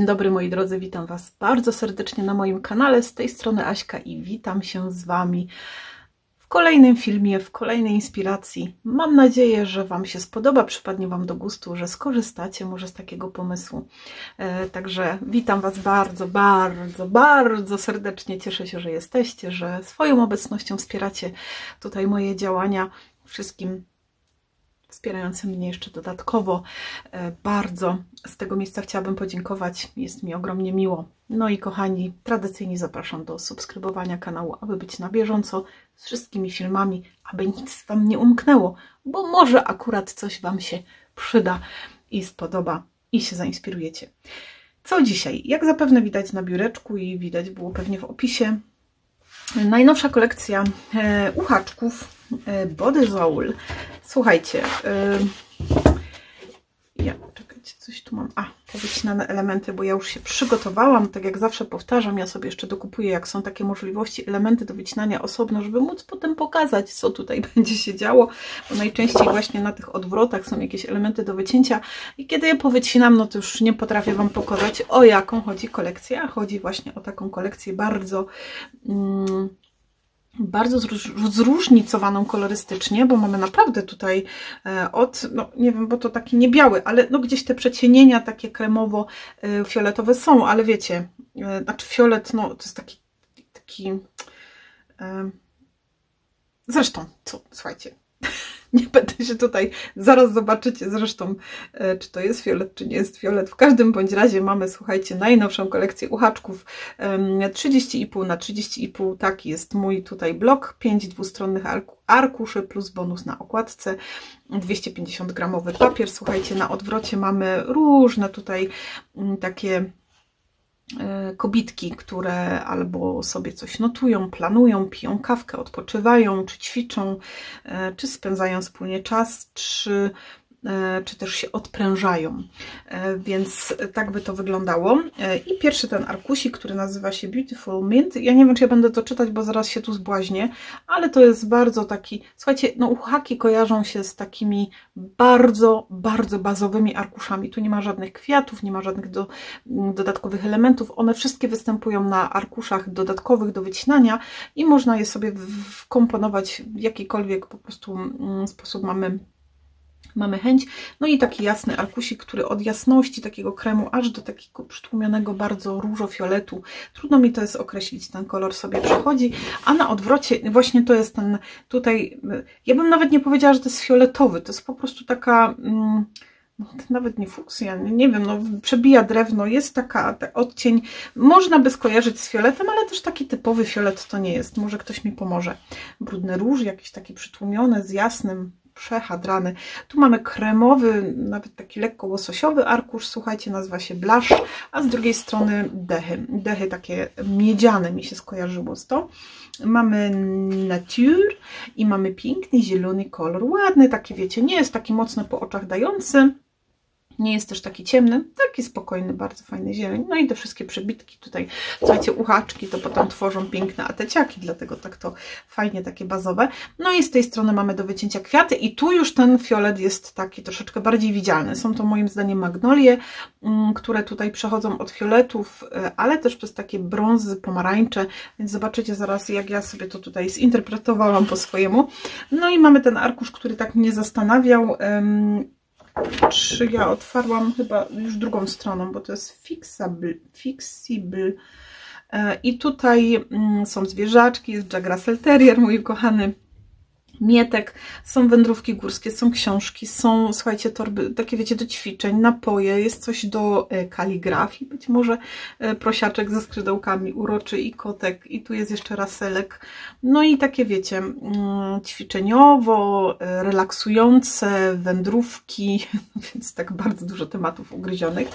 dobry moi drodzy, witam Was bardzo serdecznie na moim kanale, z tej strony Aśka i witam się z Wami w kolejnym filmie, w kolejnej inspiracji. Mam nadzieję, że Wam się spodoba, przypadnie Wam do gustu, że skorzystacie może z takiego pomysłu. Także witam Was bardzo serdecznie, cieszę się, że jesteście, że swoją obecnością wspieracie tutaj moje działania. Wszystkim wspierającym mnie jeszcze dodatkowo bardzo z tego miejsca chciałabym podziękować. Jest mi ogromnie miło. No i kochani, tradycyjnie zapraszam do subskrybowania kanału, aby być na bieżąco z wszystkimi filmami, aby nic Wam nie umknęło, bo może akurat coś Wam się przyda i spodoba i się zainspirujecie. Co dzisiaj? Jak zapewne widać na biureczku i widać było pewnie w opisie, najnowsza kolekcja uchaczków Body Soul. Słuchajcie, czekajcie, coś tu mam. Powycinane elementy, bo ja już się przygotowałam. Tak jak zawsze powtarzam, ja sobie jeszcze dokupuję, jak są takie możliwości, elementy do wycinania osobno, żeby móc potem pokazać, co tutaj będzie się działo, bo najczęściej właśnie na tych odwrotach są jakieś elementy do wycięcia i kiedy je powycinam, no to już nie potrafię Wam pokazać, o jaką chodzi kolekcję, a chodzi właśnie o taką kolekcję bardzo zróżnicowaną kolorystycznie, bo mamy naprawdę tutaj no nie wiem, bo to taki nie biały, ale no gdzieś te przecienienia takie kremowo-fioletowe są, ale wiecie, znaczy fiolet, no to jest taki zresztą, słuchajcie, nie będę się tutaj, zaraz zobaczycie zresztą, czy to jest fiolet, czy nie jest fiolet. W każdym bądź razie mamy, słuchajcie, najnowszą kolekcję uchaczków 30,5 na 30,5. Taki jest mój tutaj blok. 5 dwustronnych arkuszy plus bonus na okładce. 250 gramowy papier. Słuchajcie, na odwrocie mamy różne tutaj takie kobitki, które albo sobie coś notują, planują, piją kawkę, odpoczywają, czy ćwiczą, czy spędzają wspólnie czas, czy też się odprężają. Więc tak by to wyglądało. I pierwszy ten arkusik, który nazywa się Beautiful Mint. Ja nie wiem, czy ja będę to czytać, bo zaraz się tu zbłaźnię, ale to jest bardzo taki, słuchajcie, no uchaki kojarzą się z takimi bardzo bazowymi arkuszami. Tu nie ma żadnych kwiatów, nie ma żadnych dodatkowych elementów. One wszystkie występują na arkuszach dodatkowych do wycinania i można je sobie wkomponować w jakikolwiek po prostu sposób mamy chęć. No i taki jasny arkusik, który od jasności takiego kremu aż do takiego przytłumionego bardzo różo-fioletu, trudno mi to jest określić, ten kolor sobie przechodzi, a na odwrocie właśnie to jest ten tutaj, ja bym nawet nie powiedziała, że to jest fioletowy, to jest po prostu taka no, to nawet nie fuksja, nie wiem, no przebija drewno, jest taka odcień, można by skojarzyć z fioletem, ale też taki typowy fiolet to nie jest, może ktoś mi pomoże. Brudny róż, jakiś taki przytłumiony z jasnym, przehadrany. Tu mamy kremowy, nawet taki lekko łososiowy arkusz, słuchajcie, nazywa się Blush, a z drugiej strony dechy. Dechy takie miedziane mi się skojarzyło z to. Mamy Nature i mamy piękny zielony kolor, ładny, taki wiecie, nie jest taki mocno po oczach dający, nie jest też taki ciemny, taki spokojny, bardzo fajny zieleń. No i te wszystkie przebitki tutaj, słuchajcie, uchaczki to potem tworzą piękne ateciaki, dlatego tak to fajnie takie bazowe. No i z tej strony mamy do wycięcia kwiaty i tu już ten fiolet jest taki troszeczkę bardziej widzialny. Są to moim zdaniem magnolie, które tutaj przechodzą od fioletów, ale też przez takie brązy, pomarańcze, więc zobaczycie zaraz, jak ja sobie to tutaj zinterpretowałam po swojemu. No i mamy ten arkusz, który tak mnie zastanawiał, czy ja otwarłam chyba już drugą stroną, bo to jest Fixable. I tutaj są zwierzaczki, jest Jack Russell Terrier, mój ukochany Mietek, są wędrówki górskie, są książki, są, słuchajcie, torby, takie wiecie, do ćwiczeń, napoje, jest coś do kaligrafii, być może prosiaczek ze skrzydełkami, uroczy i kotek, i tu jest jeszcze raselek, no i takie wiecie, ćwiczeniowo, relaksujące, wędrówki, więc tak bardzo dużo tematów ugryzionych.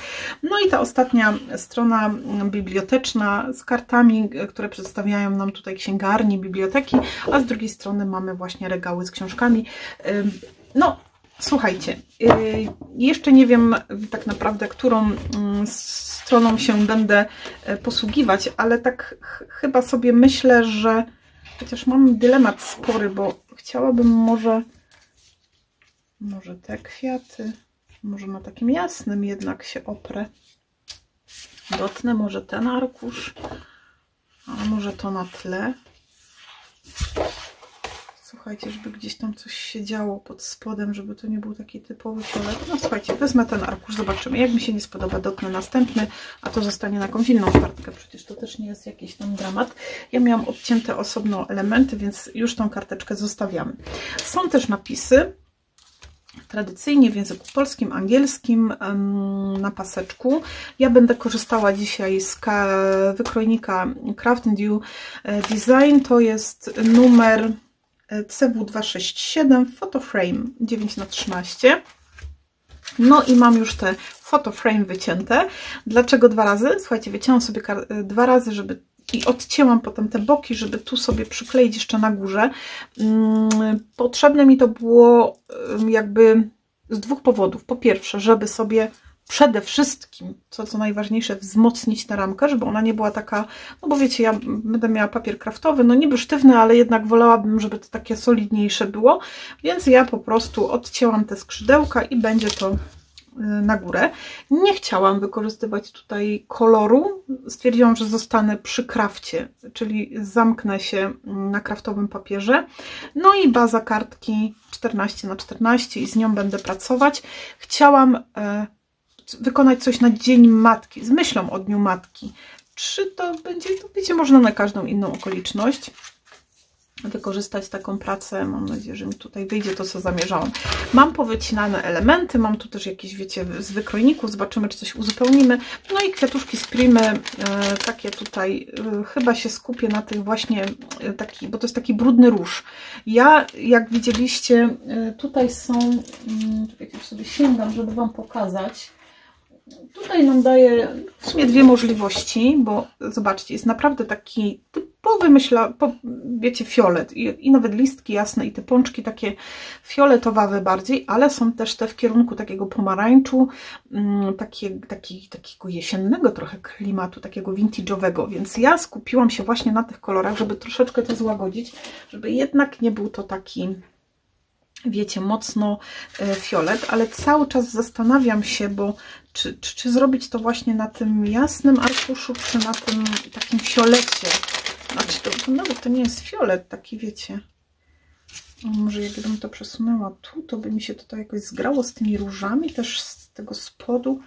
No i ta ostatnia strona biblioteczna z kartami, które przedstawiają nam tutaj księgarnie, biblioteki, a z drugiej strony mamy właśnie regały z książkami. No, słuchajcie, jeszcze nie wiem tak naprawdę, którą stroną się będę posługiwać, ale tak chyba sobie myślę, że chociaż mam dylemat spory, bo chciałabym może te kwiaty, może na takim jasnym jednak się oprę. Dotnę może ten arkusz, a może to na tle. Słuchajcie, żeby gdzieś tam coś się działo pod spodem, żeby to nie był taki typowy fiolet. No słuchajcie, wezmę ten arkusz, zobaczymy. Jak mi się nie spodoba, dotnę następny, a to zostanie na jakąś inną kartkę. Przecież to też nie jest jakiś tam dramat. Ja miałam odcięte osobno elementy, więc już tą karteczkę zostawiamy. Są też napisy. Tradycyjnie w języku polskim, angielskim na paseczku. Ja będę korzystała dzisiaj z wykrojnika Craft and You Design. To jest numer CW267 Photoframe 9×13. No i mam już te photoframe wycięte. Dlaczego 2 razy? Słuchajcie, wycięłam sobie 2 razy, żeby i odcięłam potem te boki, żeby tu sobie przykleić jeszcze na górze. Potrzebne mi to było jakby z 2 powodów. Po pierwsze, żeby sobie przede wszystkim, co najważniejsze, wzmocnić tę ramkę, żeby ona nie była taka, no bo wiecie, ja będę miała papier kraftowy, no niby sztywny, ale jednak wolałabym, żeby to takie solidniejsze było, więc ja po prostu odcięłam te skrzydełka i będzie to na górę. Nie chciałam wykorzystywać tutaj koloru, stwierdziłam, że zostanę przy krafcie, czyli zamknę się na kraftowym papierze. No i baza kartki 14×14 i z nią będę pracować. Chciałam wykonać coś na Dzień Matki, z myślą o Dniu Matki. Czy to będzie, to wiecie, można na każdą inną okoliczność wykorzystać taką pracę. Mam nadzieję, że mi tutaj wyjdzie to, co zamierzałam. Mam powycinane elementy, mam tu też jakieś, wiecie, z wykrojników, zobaczymy, czy coś uzupełnimy. No i kwiatuszki z Primy, takie tutaj, chyba się skupię na tych właśnie, bo to jest taki brudny róż. Ja, jak widzieliście, tutaj są, czekajcie, już sobie sięgam, żeby Wam pokazać. Tutaj nam daje w sumie 2 możliwości, bo zobaczcie, jest naprawdę taki typowy, myślę, wiecie, fiolet i nawet listki jasne i te pączki takie fioletowawe bardziej, ale są też te w kierunku takiego pomarańczu, takiego jesiennego trochę klimatu, takiego vintage'owego, więc ja skupiłam się właśnie na tych kolorach, żeby troszeczkę to złagodzić, żeby jednak nie był to taki, wiecie, mocno fiolet, ale cały czas zastanawiam się, bo czy zrobić to właśnie na tym jasnym arkuszu, czy na tym takim fiolecie. Znaczy, to nawet to nie jest fiolet, taki, wiecie. Może jakbym to przesunęła tu, to by mi się tutaj jakoś zgrało z tymi różami, też z tego spodu.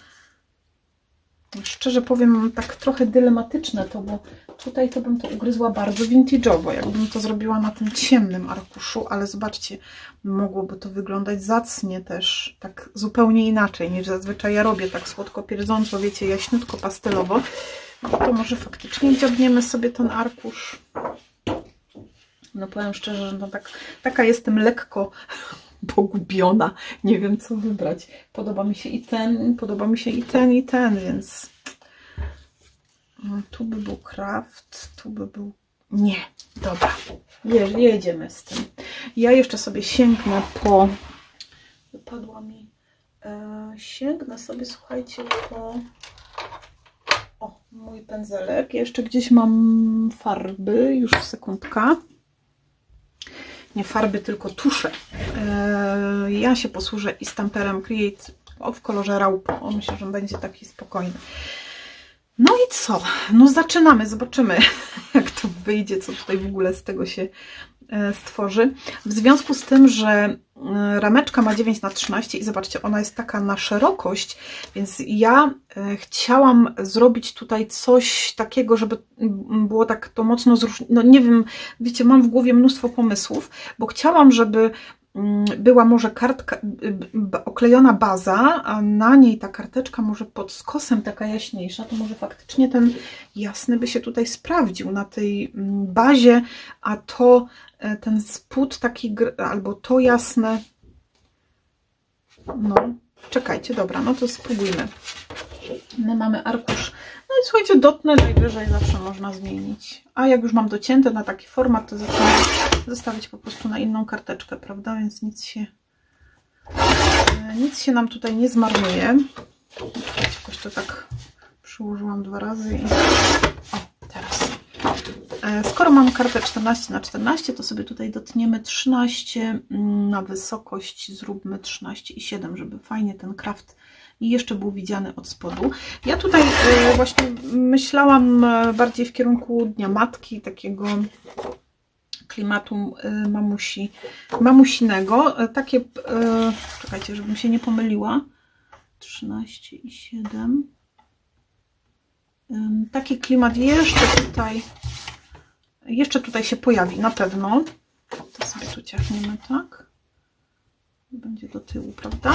Szczerze powiem, mam tak trochę dylematyczne to, bo tutaj to bym to ugryzła bardzo vintage'owo, jakbym to zrobiła na tym ciemnym arkuszu, ale zobaczcie, mogłoby to wyglądać zacnie też, tak zupełnie inaczej niż zazwyczaj ja robię, tak słodko pierdząco, wiecie, jaśniutko pastelowo. No to może faktycznie dziabniemy sobie ten arkusz. No powiem szczerze, że no taka jestem lekko pogubiona. Nie wiem, co wybrać. Podoba mi się i ten, podoba mi się i ten, więc tu by był Craft, tu by był... Nie, dobra, jedziemy z tym. Ja jeszcze sobie sięgnę po... Wypadła mi... Sięgnę sobie, słuchajcie, po... O, mój pędzelek. Jeszcze gdzieś mam farby, już sekundka. Nie farby, tylko tusze. Ja się posłużę i stamperem Create w kolorze Raupo. Myślę, że będzie taki spokojny. No i co? No zaczynamy, zobaczymy, jak to wyjdzie, co tutaj w ogóle z tego się stworzy. W związku z tym, że rameczka ma 9×13 i zobaczcie, ona jest taka na szerokość, więc ja chciałam zrobić tutaj coś takiego, żeby było tak to mocno no nie wiem, wiecie, mam w głowie mnóstwo pomysłów, bo chciałam, żeby była może kartka, oklejona baza, a na niej ta karteczka może pod skosem taka jaśniejsza, to może faktycznie ten jasny by się tutaj sprawdził na tej bazie, a to ten spód taki, albo to jasne. No, czekajcie, dobra, no to spróbujmy. My mamy arkusz. No i słuchajcie, dotnę najwyżej zawsze można zmienić. A jak już mam docięte na taki format, to zacznę zostawić po prostu na inną karteczkę, prawda? Więc nic się nam tutaj nie zmarnuje. Jakoś to tak przyłożyłam 2 razy i... O, teraz. Skoro mam kartę 14×14, to sobie tutaj dotniemy 13 na wysokość, zróbmy 13,7, żeby fajnie ten kraft i jeszcze był widziany od spodu. Ja tutaj właśnie myślałam bardziej w kierunku Dnia Matki, takiego klimatu mamusinego. Takie, czekajcie, żebym się nie pomyliła, 13,7. Taki klimat jeszcze tutaj się pojawi, na pewno. To sobie tu ciachniemy, tak? Będzie do tyłu, prawda?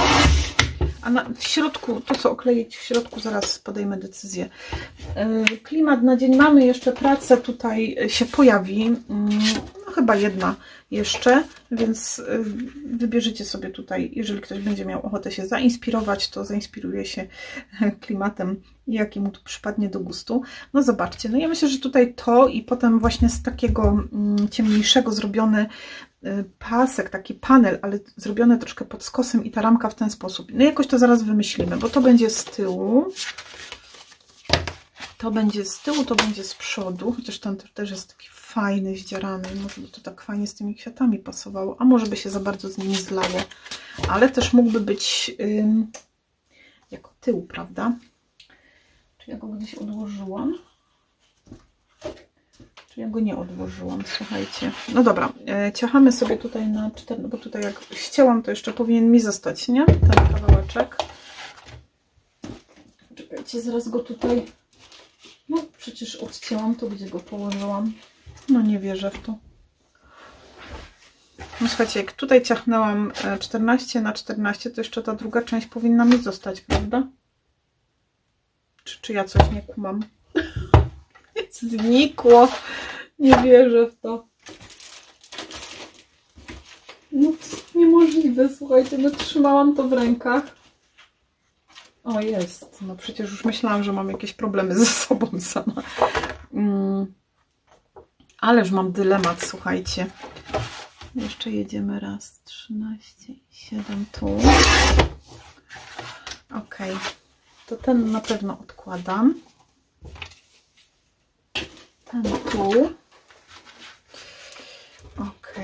A w środku, to co okleić w środku, zaraz podejmę decyzję. Klimat na dzień mamy, jeszcze pracę tutaj się pojawi. No chyba jedna jeszcze, więc wybierzecie sobie tutaj, jeżeli ktoś będzie miał ochotę się zainspirować, to zainspiruje się klimatem, jaki mu tu przypadnie do gustu. No zobaczcie, no ja myślę, że tutaj to i potem właśnie z takiego ciemniejszego zrobiony pasek, taki panel, ale zrobiony troszkę pod skosem i ta ramka w ten sposób. No jakoś to zaraz wymyślimy, bo to będzie z tyłu. To będzie z tyłu, to będzie z przodu, chociaż ten też jest taki fajny, zdzierany. Może by to tak fajnie z tymi kwiatami pasowało, a może by się za bardzo z nimi zlało. Ale też mógłby być jako tył, prawda? Czy ja go gdzieś odłożyłam? Czy ja go nie odłożyłam? Słuchajcie. No dobra, ciachamy sobie tutaj na 4, bo tutaj jak ścięłam, to jeszcze powinien mi zostać, nie? Ten kawałeczek. Czekajcie, zaraz go tutaj... No przecież odcięłam to, gdzie go położyłam. No nie wierzę w to. No słuchajcie, jak tutaj ciachnęłam 14 na 14, to jeszcze ta druga część powinna mi zostać, prawda? Czy ja coś nie kumam? Znikło. Nie wierzę w to. No niemożliwe, słuchajcie, no trzymałam to w rękach. O, jest. No przecież już myślałam, że mam jakieś problemy ze sobą sama. Ależ mam dylemat, słuchajcie. Jeszcze jedziemy raz, 13 i 7 tu. Ok. To ten na pewno odkładam. Ten tu. Ok.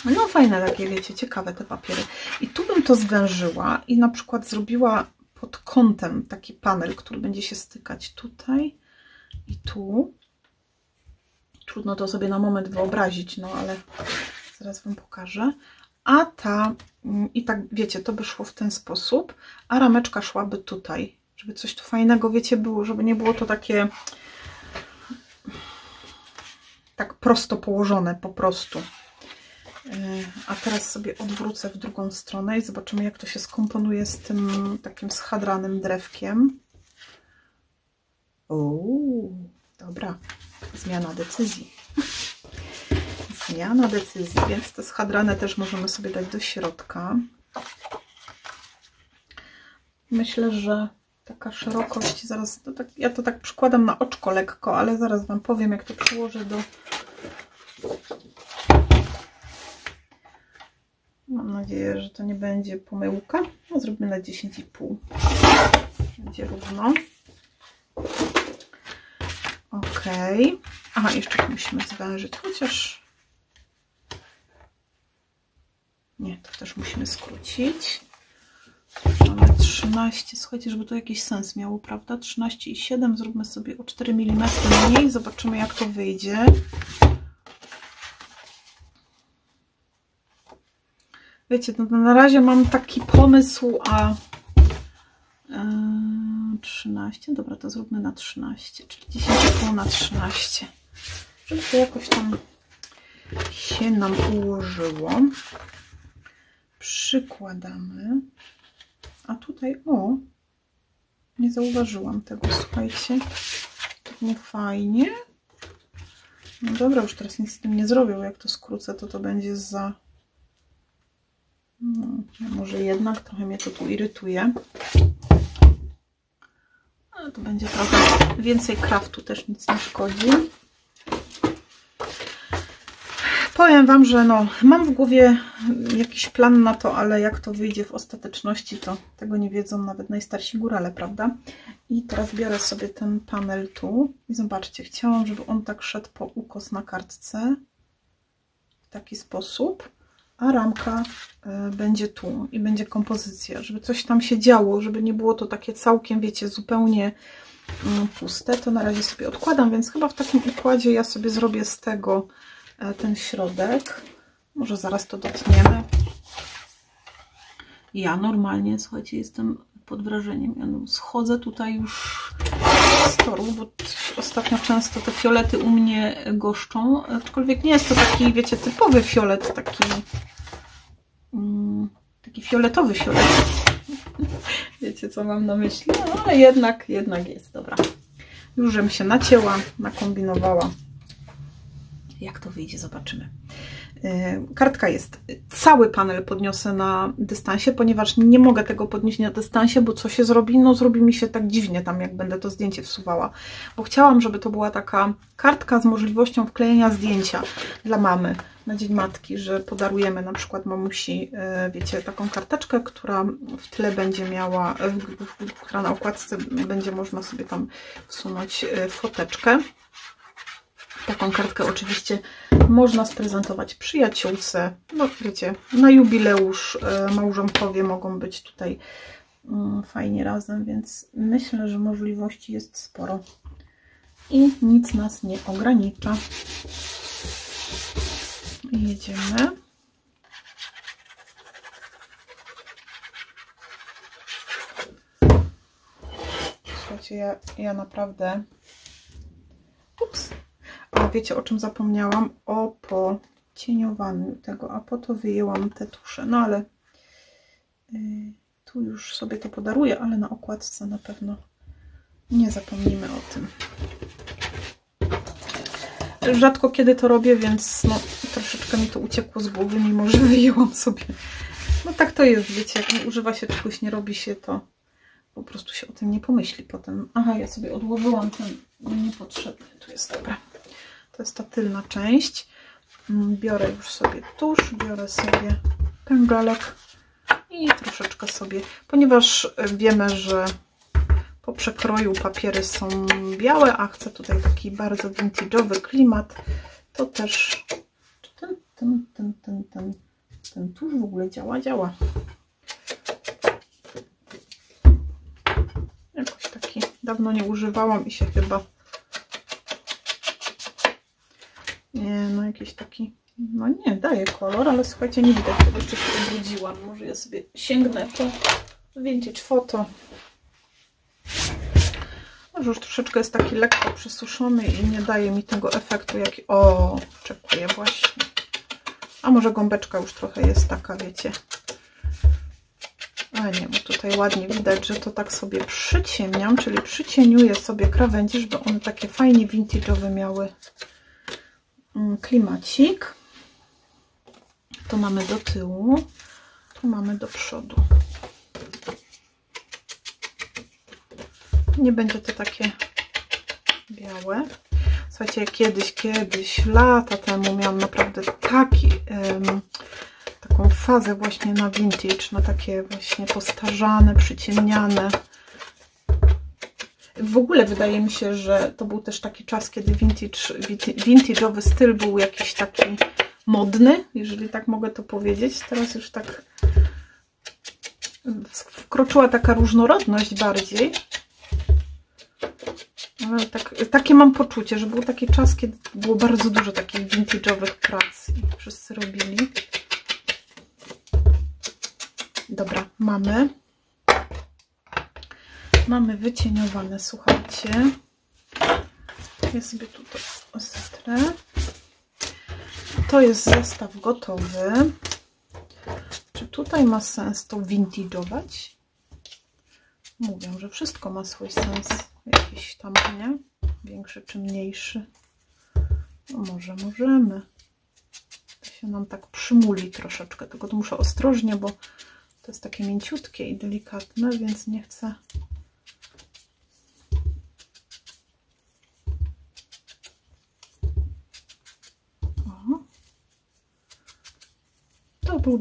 No fajne takie, wiecie, ciekawe te papiery. I tu bym to zwężyła i na przykład zrobiła pod kątem taki panel, który będzie się stykać tutaj i tu. Trudno to sobie na moment wyobrazić, no ale zaraz Wam pokażę. A ta, i tak wiecie, to by szło w ten sposób, a rameczka szłaby tutaj, żeby coś tu fajnego, wiecie, było, żeby nie było to takie tak prosto położone po prostu. A teraz sobie odwrócę w drugą stronę i zobaczymy, jak to się skomponuje z tym takim schadranym drewkiem. Dobra, zmiana decyzji. Zmiana decyzji, więc te schadrane też możemy sobie dać do środka. Myślę, że taka szerokość, zaraz, to tak, ja to tak przykładam na oczko lekko, ale zaraz Wam powiem, jak to przyłożę do... Mam nadzieję, że to nie będzie pomyłka. No, zrobimy na 10,5. Będzie równo. Ok. Aha, jeszcze musimy zwężyć, chociaż... Nie, to też musimy skrócić. Mamy 13. Słuchajcie, żeby to jakiś sens miało, prawda? 13,7. Zróbmy sobie o 4 mm mniej. Zobaczymy, jak to wyjdzie. Wiecie, no na razie mam taki pomysł, a 13, dobra, to zróbmy na 13, czyli 10,5 na 13, żeby to jakoś tam się nam ułożyło. Przykładamy, a tutaj, o, nie zauważyłam tego, słuchajcie, tak nie fajnie. No dobra, już teraz nic z tym nie zrobię, bo jak to skrócę, to będzie za... No, może jednak trochę mnie to tu irytuje. Ale to będzie trochę więcej kraftu, też nic nie szkodzi. Powiem Wam, że no, mam w głowie jakiś plan na to, ale jak to wyjdzie w ostateczności, to tego nie wiedzą nawet najstarsi górale, prawda? I teraz biorę sobie ten panel tu i zobaczcie, chciałam, żeby on tak szedł po ukos na kartce w taki sposób. a ramka będzie tu i będzie kompozycja, żeby coś tam się działo, żeby nie było to takie całkiem, wiecie, zupełnie puste. To na razie sobie odkładam, więc chyba w takim układzie ja sobie zrobię z tego ten środek. Może zaraz to dotniemy. Ja normalnie, słuchajcie, jestem pod wrażeniem. Ja schodzę tutaj już z toru, bo ostatnio często te fiolety u mnie goszczą. Aczkolwiek nie jest to taki, wiecie, typowy fiolet, taki fioletowy fiolet. Wiecie, co mam na myśli? No, ale jednak jest. Dobra. Już żem się nacięła, nakombinowała. Jak to wyjdzie, zobaczymy. Kartka jest. Cały panel podniosę na dystansie, ponieważ nie mogę tego podnieść na dystansie, bo co się zrobi? No zrobi mi się tak dziwnie tam, jak będę to zdjęcie wsuwała. Bo chciałam, żeby to była taka kartka z możliwością wklejenia zdjęcia dla mamy na Dzień Matki, że podarujemy na przykład mamusi, wiecie, taką karteczkę, która w tle będzie miała, która na okładce będzie można sobie tam wsunąć foteczkę. Taką kartkę oczywiście można sprezentować przyjaciółce. No wiecie, na jubileusz małżonkowie mogą być tutaj fajnie razem, więc myślę, że możliwości jest sporo. I nic nas nie ogranicza. I jedziemy. Słuchajcie, ja naprawdę... Ups. A wiecie, o czym zapomniałam? O pocieniowaniu tego, a po to wyjęłam te tusze. No ale tu już sobie to podaruję, ale na okładce na pewno nie zapomnimy o tym. Rzadko kiedy to robię, więc no, troszeczkę mi to uciekło z głowy, mimo że wyjęłam sobie. No tak to jest, wiecie, jak nie używa się czegoś, nie robi się, to po prostu się o tym nie pomyśli potem. Aha, ja sobie odłożyłam ten niepotrzebny. Tu jest, dobra. To jest ta tylna część. Biorę już sobie tusz, biorę sobie pędzelek i troszeczkę sobie, ponieważ wiemy, że po przekroju papiery są białe, a chcę tutaj taki bardzo vintage'owy klimat, to też ten tusz w ogóle działa. Jakoś taki dawno nie używałam i się chyba no jakiś taki, no nie, daje kolor, ale słuchajcie, nie widać, bo jeszcze się ubrudziłam. Może ja sobie sięgnę po vintage foto. Może już troszeczkę jest taki lekko przesuszony i nie daje mi tego efektu, jaki... O, oczekuję właśnie. A może gąbeczka już trochę jest taka, wiecie. Ale nie, bo tutaj ładnie widać, że to tak sobie przyciemniam, czyli przycieniuję sobie krawędzie, żeby one takie fajnie vintage'owe miały klimacik. To mamy do tyłu, tu mamy do przodu. Nie będzie to takie białe. Słuchajcie, kiedyś, lata temu miałam naprawdę taką fazę właśnie na vintage, na takie właśnie postarzane, przyciemniane. W ogóle wydaje mi się, że to był też taki czas, kiedy vintage'owy styl był jakiś taki modny, jeżeli tak mogę to powiedzieć. Teraz już tak wkroczyła taka różnorodność bardziej. Ale takie mam poczucie, że był taki czas, kiedy było bardzo dużo takich vintage'owych prac i wszyscy robili. Dobra, mamy wycieniowane, słuchajcie. Ja sobie tutaj ostrę. To jest zestaw gotowy. Czy tutaj ma sens to vintage'ować? Mówię, że wszystko ma swój sens. Jakiś tam, nie? Większy czy mniejszy. No może możemy. To się nam tak przymuli troszeczkę. Tylko tu muszę ostrożnie, bo to jest takie mięciutkie i delikatne, więc nie chcę. To był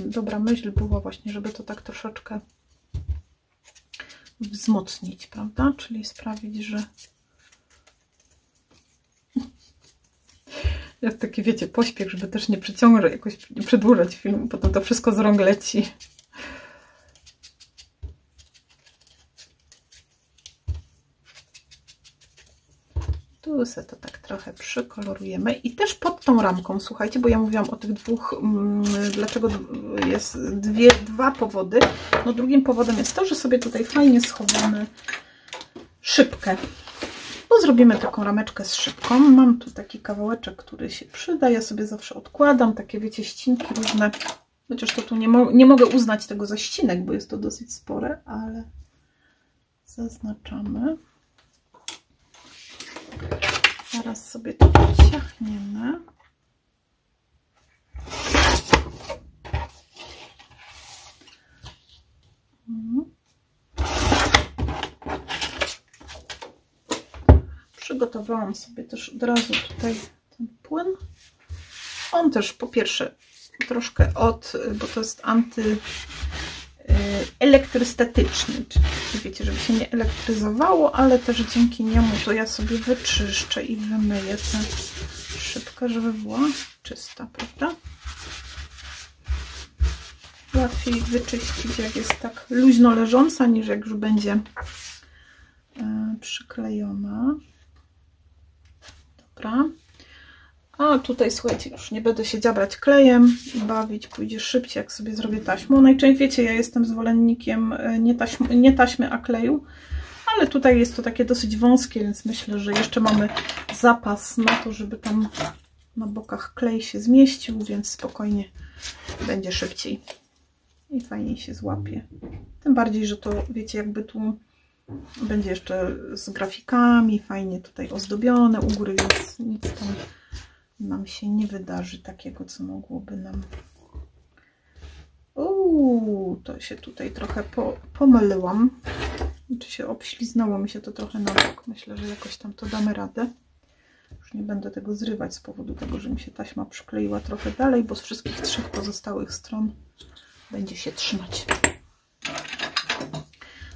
dobra myśl była właśnie, żeby to tak troszeczkę wzmocnić, prawda? Czyli sprawić, że Jest taki, wiecie, pośpiech, żeby też nie przyciągać, jakoś nie przedłużać filmu, potem to wszystko z rąk leci. Tu sobie to tak trochę przykolorujemy i też pod tą ramką, słuchajcie, bo ja mówiłam o tych dwóch, dlaczego jest dwa powody. No drugim powodem jest to, że sobie tutaj fajnie schowamy szybkę, bo zrobimy taką rameczkę z szybką. Mam tu taki kawałeczek, który się przyda, ja sobie zawsze odkładam, takie wiecie, ścinki różne, chociaż to tu nie mogę uznać tego za ścinek, bo jest to dosyć spore, ale zaznaczamy. Zaraz sobie to ciachniemy. Przygotowałam sobie też od razu tutaj ten płyn. On też po pierwsze troszkę bo to jest antyelektrostatyczny, czyli wiecie, żeby się nie elektryzowało, ale też dzięki niemu to ja sobie wyczyszczę i wymyję tę szybkę, żeby była czysta, prawda? Łatwiej wyczyścić, jak jest tak luźno leżąca, niż jak już będzie przyklejona. Dobra. A tutaj, słuchajcie, już nie będę się dziabrać klejem i bawić, pójdzie szybciej, jak sobie zrobię taśmą. Najczęściej, wiecie, ja jestem zwolennikiem nie taśmy, a kleju, ale tutaj jest to takie dosyć wąskie, więc myślę, że jeszcze mamy zapas na to, żeby tam na bokach klej się zmieścił, więc spokojnie będzie szybciej i fajniej się złapie. Tym bardziej, że to, wiecie, jakby tu będzie jeszcze z grafikami, fajnie tutaj ozdobione u góry, więc nic tam nam się nie wydarzy takiego, co mogłoby nam... to się tutaj trochę pomyliłam. Czy się obśliznęło mi się to trochę na bok. Myślę, że jakoś tam to damy radę. Już nie będę tego zrywać z powodu tego, że mi się taśma przykleiła trochę dalej, bo z wszystkich trzech pozostałych stron będzie się trzymać.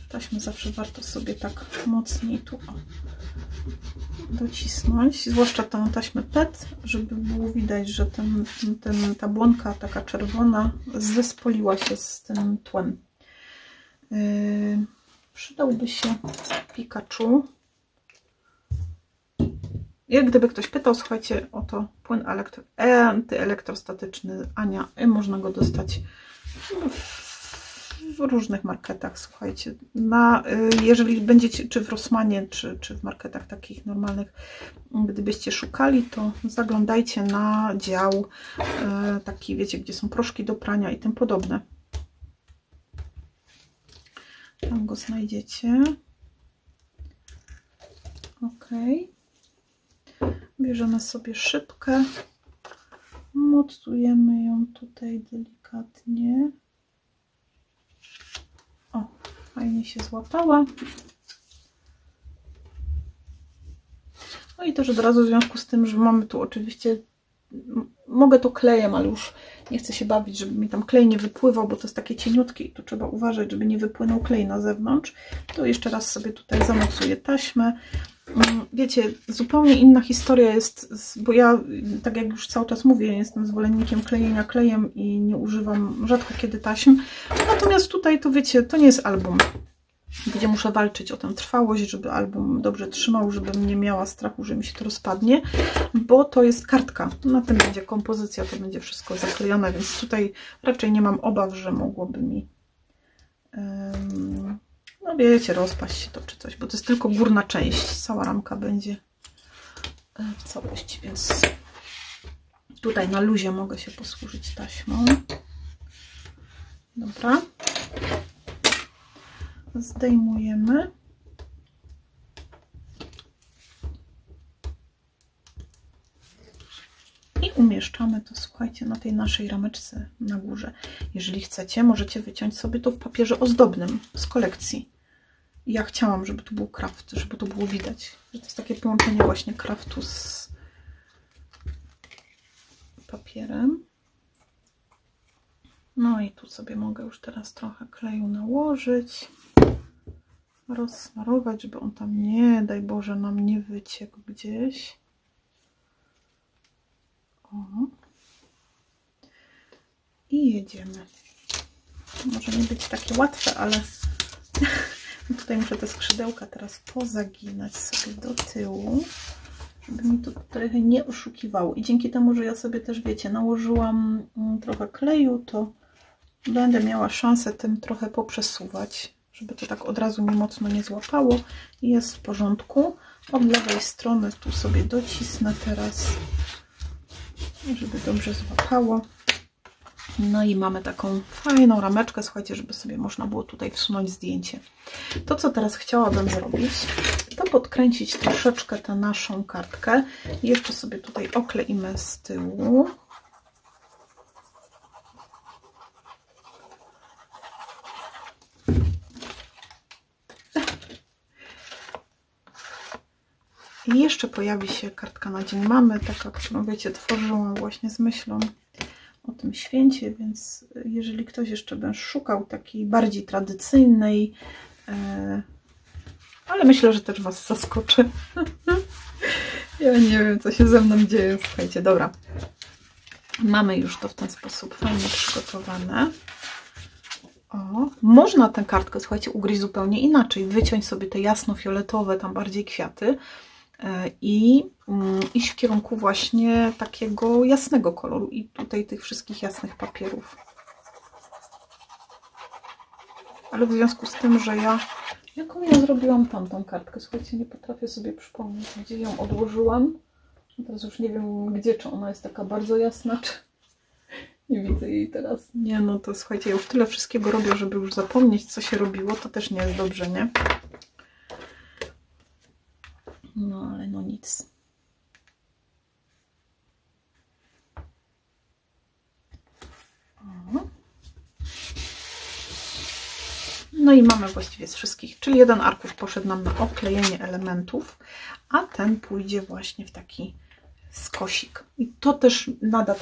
Taśmę zawsze warto sobie tak mocniej tu docisnąć, zwłaszcza tę taśmę PET, żeby było widać, że ta błonka taka czerwona zespoliła się z tym tłem. Przydałby się Pikachu. Jak gdyby ktoś pytał, słuchajcie, oto płyn antyelektrostatyczny Ania. Można go dostać w różnych marketach, słuchajcie. Jeżeli będziecie, czy w Rossmanie, czy w marketach takich normalnych, gdybyście szukali, to zaglądajcie na dział taki, wiecie, gdzie są proszki do prania i tym podobne. Tam go znajdziecie. Ok. Bierzemy sobie szybkę. Mocujemy ją tutaj delikatnie. O, fajnie się złapała. No i też od razu w związku z tym, że mamy tu oczywiście, mogę to klejem, ale już nie chcę się bawić, żeby mi tam klej nie wypływał, bo to jest takie cieniutkie i tu trzeba uważać, żeby nie wypłynął klej na zewnątrz. To jeszcze raz sobie tutaj zamocuję taśmę. Wiecie, zupełnie inna historia jest, bo ja, tak jak już cały czas mówię, jestem zwolennikiem klejenia klejem i nie używam rzadko kiedy taśm. Natomiast tutaj to wiecie, to nie jest album, gdzie muszę walczyć o tę trwałość, żeby album dobrze trzymał, żebym nie miała strachu, że mi się to rozpadnie, bo to jest kartka. Na tym będzie kompozycja, to będzie wszystko zaklejone, więc tutaj raczej nie mam obaw, że mogłoby mi no wiecie, rozpaść się to czy coś, bo to jest tylko górna część. Cała ramka będzie w całości, więc tutaj na luzie mogę się posłużyć taśmą. Dobra. Zdejmujemy. I umieszczamy to, słuchajcie, na tej naszej rameczce na górze. Jeżeli chcecie, możecie wyciąć sobie to w papierze ozdobnym z kolekcji. Ja chciałam, żeby tu był kraft, żeby to było widać, że to jest takie połączenie właśnie kraftu z papierem. No i tu sobie mogę już teraz trochę kleju nałożyć, rozsmarować, żeby on tam nie, daj Boże, nam nie wyciekł gdzieś. I jedziemy. Może nie być takie łatwe, ale tutaj muszę te skrzydełka teraz pozaginać sobie do tyłu, żeby mi to trochę nie oszukiwało. I dzięki temu, że ja sobie też, wiecie, nałożyłam trochę kleju, to będę miała szansę tym trochę poprzesuwać, żeby to tak od razu mi mocno nie złapało. I jest w porządku. Od lewej strony tu sobie docisnę teraz, żeby dobrze złapało. No i mamy taką fajną rameczkę, słuchajcie, żeby sobie można było tutaj wsunąć zdjęcie. To, co teraz chciałabym zrobić, to podkręcić troszeczkę tę naszą kartkę. I jeszcze sobie tutaj okleimy z tyłu. I jeszcze pojawi się kartka na Dzień Mamy, taka, którą, wiecie, tworzyłam właśnie z myślą o tym święcie, więc jeżeli ktoś jeszcze by szukał takiej bardziej tradycyjnej, ale myślę, że też Was zaskoczy. Ja nie wiem, co się ze mną dzieje. Słuchajcie, dobra. Mamy już to w ten sposób fajnie przygotowane. O, można tę kartkę, słuchajcie, ugryźć zupełnie inaczej. Wyciąć sobie te jasno-fioletowe, tam bardziej kwiaty i iść w kierunku właśnie takiego jasnego koloru i tutaj tych wszystkich jasnych papierów. Ale w związku z tym, że jaką ja zrobiłam tamtą kartkę, słuchajcie, nie potrafię sobie przypomnieć, gdzie ją odłożyłam. Teraz już nie wiem gdzie, czy ona jest taka bardzo jasna, czy nie widzę jej teraz. Nie, no to słuchajcie, ja już tyle wszystkiego robię, żeby już zapomnieć, co się robiło, to też nie jest dobrze, nie? No, ale no nic. No i mamy właściwie z wszystkich, czyli jeden arkusz poszedł nam na oklejenie elementów, a ten pójdzie właśnie w taki skosik. I to też nada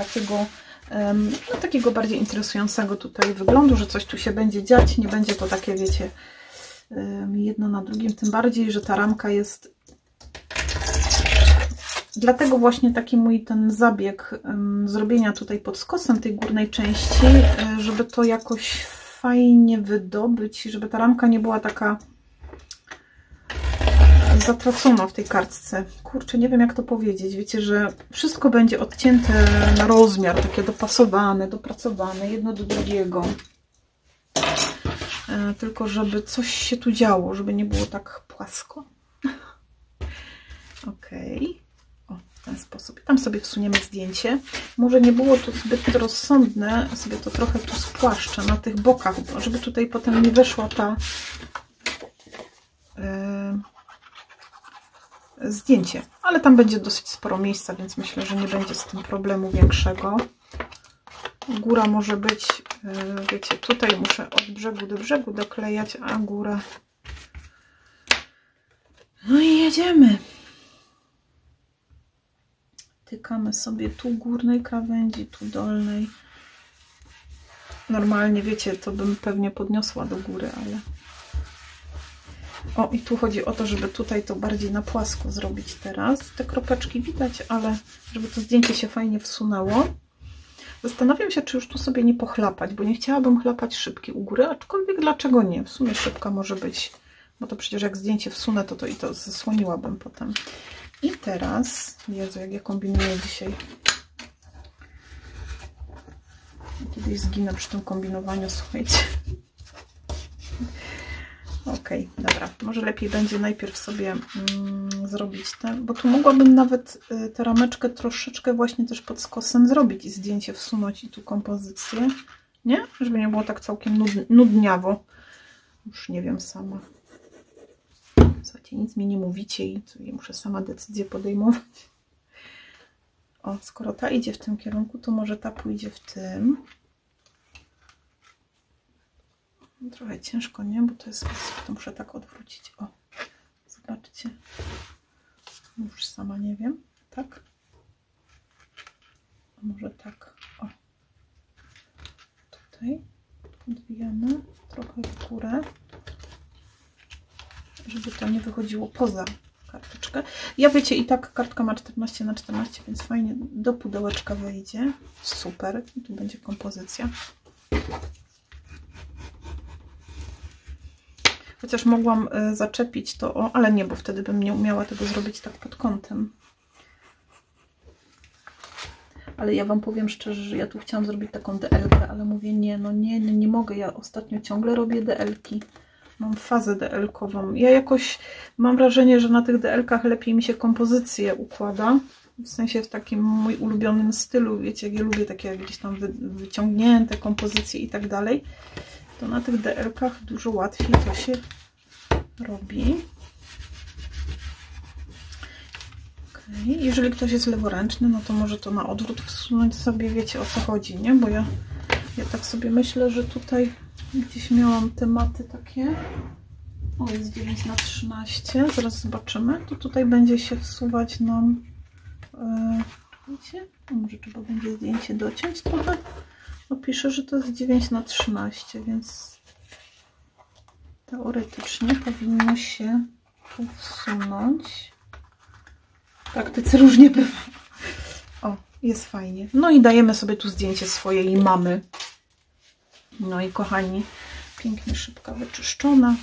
takiego bardziej interesującego tutaj wyglądu, że coś tu się będzie dziać, nie będzie to takie, wiecie, jedno na drugim, tym bardziej, że ta ramka jest. Dlatego właśnie taki mój ten zabieg zrobienia tutaj pod skosem tej górnej części, żeby to jakoś fajnie wydobyć, żeby ta ramka nie była taka zatracona w tej kartce. Kurczę, nie wiem jak to powiedzieć. Wiecie, że wszystko będzie odcięte na rozmiar, takie dopasowane, dopracowane, jedno do drugiego. Tylko żeby coś się tu działo, żeby nie było tak płasko. Okej. W ten sposób. I tam sobie wsuniemy zdjęcie. Może nie było to zbyt rozsądne, sobie to trochę tu spłaszczę na tych bokach, żeby tutaj potem nie weszła ta zdjęcie. Ale tam będzie dosyć sporo miejsca, więc myślę, że nie będzie z tym problemu większego. Góra może być, wiecie, tutaj muszę od brzegu do brzegu doklejać, a górę. No i jedziemy. Tykamy sobie tu górnej krawędzi, tu dolnej. Normalnie, wiecie, to bym pewnie podniosła do góry, ale... O, i tu chodzi o to, żeby tutaj to bardziej na płasko zrobić teraz. Te kropeczki widać, ale żeby to zdjęcie się fajnie wsunęło. Zastanawiam się, czy już tu sobie nie pochlapać, bo nie chciałabym chlapać szybki u góry, aczkolwiek dlaczego nie? W sumie szybka może być, bo to przecież jak zdjęcie wsunę, to i to zasłoniłabym potem. I teraz, Jezu, jak ja kombinuję dzisiaj. Kiedyś zginę przy tym kombinowaniu, słuchajcie. Okej, dobra. Może lepiej będzie najpierw sobie zrobić ten, bo tu mogłabym nawet tę rameczkę troszeczkę właśnie też pod skosem zrobić i zdjęcie wsunąć i tu kompozycję. Nie? Żeby nie było tak całkiem nudniawo. Już nie wiem sama. Słuchajcie, nic mi nie mówicie i muszę sama decyzję podejmować. O, skoro ta idzie w tym kierunku, to może ta pójdzie w tym. Trochę ciężko, nie? Bo to jest, to muszę tak odwrócić. O, zobaczcie. Już sama nie wiem. Tak? A może tak. O. Tutaj odbijamy trochę w górę, żeby to nie wychodziło poza kartkę. karteczkę. Ja wiecie, i tak kartka ma 14 na 14, więc fajnie do pudełeczka wejdzie. Super. I tu będzie kompozycja. Chociaż mogłam zaczepić to, ale nie, bo wtedy bym nie umiała tego zrobić tak pod kątem. Ale ja Wam powiem szczerze, że ja tu chciałam zrobić taką DL-kę, ale mówię nie, no nie mogę. Ja ostatnio ciągle robię DL-ki. Mam fazę DL-kową. Ja jakoś mam wrażenie, że na tych DL-kach lepiej mi się kompozycje układa. W sensie w takim mój ulubionym stylu. Wiecie, ja lubię takie gdzieś tam wyciągnięte kompozycje i tak dalej. To na tych DL-kach dużo łatwiej to się robi. Jeżeli ktoś jest leworęczny, no to może to na odwrót wsunąć sobie, wiecie o co chodzi, nie? Bo ja tak sobie myślę, że tutaj gdzieś miałam tematy takie. O, jest 9 na 13, zaraz zobaczymy. To tutaj będzie się wsuwać nam, wiecie? Może trzeba będzie zdjęcie dociąć trochę. No pisze, że to jest 9 na 13, więc teoretycznie powinno się tu wsunąć. W praktyce różnie bywa. O, jest fajnie. No i dajemy sobie tu zdjęcie swojej mamy. No i kochani, pięknie szybka wyczyszczona.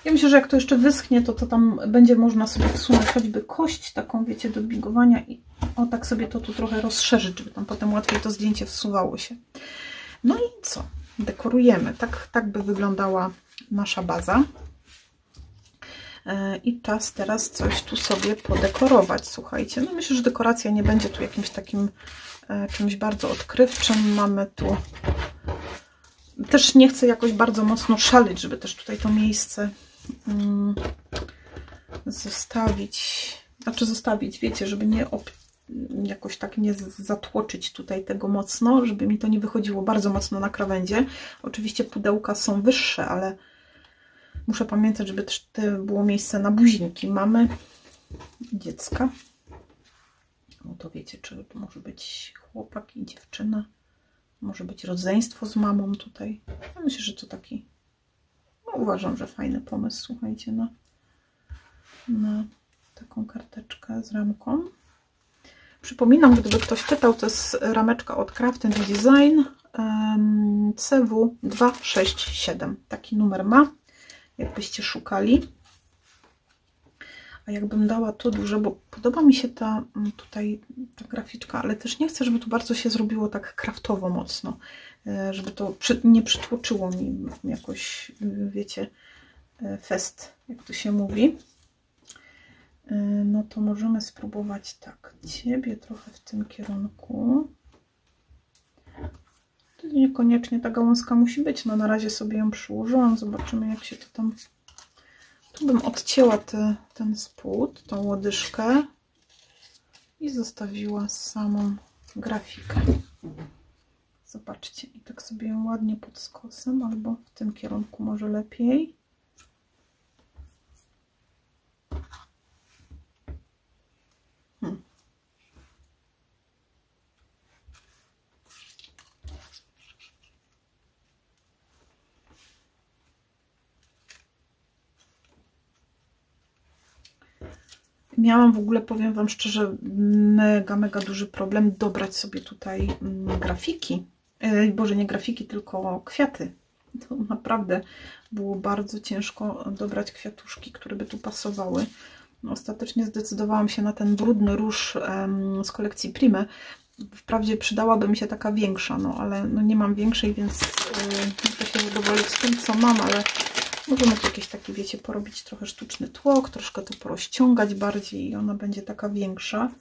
Ja myślę, że jak to jeszcze wyschnie, to tam będzie można sobie wsunąć choćby kość taką, wiecie, do bigowania i o tak sobie to tu trochę rozszerzyć, żeby tam potem łatwiej to zdjęcie wsuwało się. No i co? Dekorujemy. Tak by wyglądała nasza baza. I czas teraz coś tu sobie podekorować, słuchajcie. No myślę, że dekoracja nie będzie tu jakimś takim czymś bardzo odkrywczym. Mamy tu... Też nie chcę jakoś bardzo mocno szaleć, żeby też tutaj to miejsce zostawić, wiecie, żeby nie jakoś tak nie zatłoczyć tutaj tego mocno, żeby mi to nie wychodziło bardzo mocno na krawędzie. Oczywiście pudełka są wyższe, ale muszę pamiętać, żeby też było miejsce na buzinki. Mamy dziecka. No to wiecie, czy to może być chłopak i dziewczyna. Może być rodzeństwo z mamą tutaj. Ja myślę, że to taki... No, uważam, że fajny pomysł, słuchajcie, na taką karteczkę z ramką. Przypominam, gdyby ktoś pytał, to jest rameczka od Craft & Design CW267. Taki numer ma, jakbyście szukali. A jakbym dała to duże, bo podoba mi się ta graficzka, ale też nie chcę, żeby tu bardzo się zrobiło tak kraftowo mocno, żeby to nie przytłoczyło mi jakoś, wiecie, fest, jak to się mówi. No to możemy spróbować tak, Ciebie trochę w tym kierunku. To niekoniecznie ta gałązka musi być, no na razie sobie ją przyłożyłam, zobaczymy jak się to tam... Tu bym odcięła ten spód, tą łodyżkę i zostawiła samą grafikę. Zobaczcie, i tak sobie ją ładnie pod skosem, albo w tym kierunku może lepiej. Miałam w ogóle, powiem Wam szczerze, mega duży problem dobrać sobie tutaj grafiki. Boże, nie grafiki, tylko kwiaty. To naprawdę było bardzo ciężko dobrać kwiatuszki, które by tu pasowały. No, ostatecznie zdecydowałam się na ten brudny róż z kolekcji Prime. Wprawdzie przydałaby mi się taka większa, no ale no nie mam większej, więc muszę się zadowolić z tym, co mam, ale możemy tu jakieś takie, wiecie, porobić trochę sztuczny tłok, troszkę to porozciągać bardziej i ona będzie taka większa.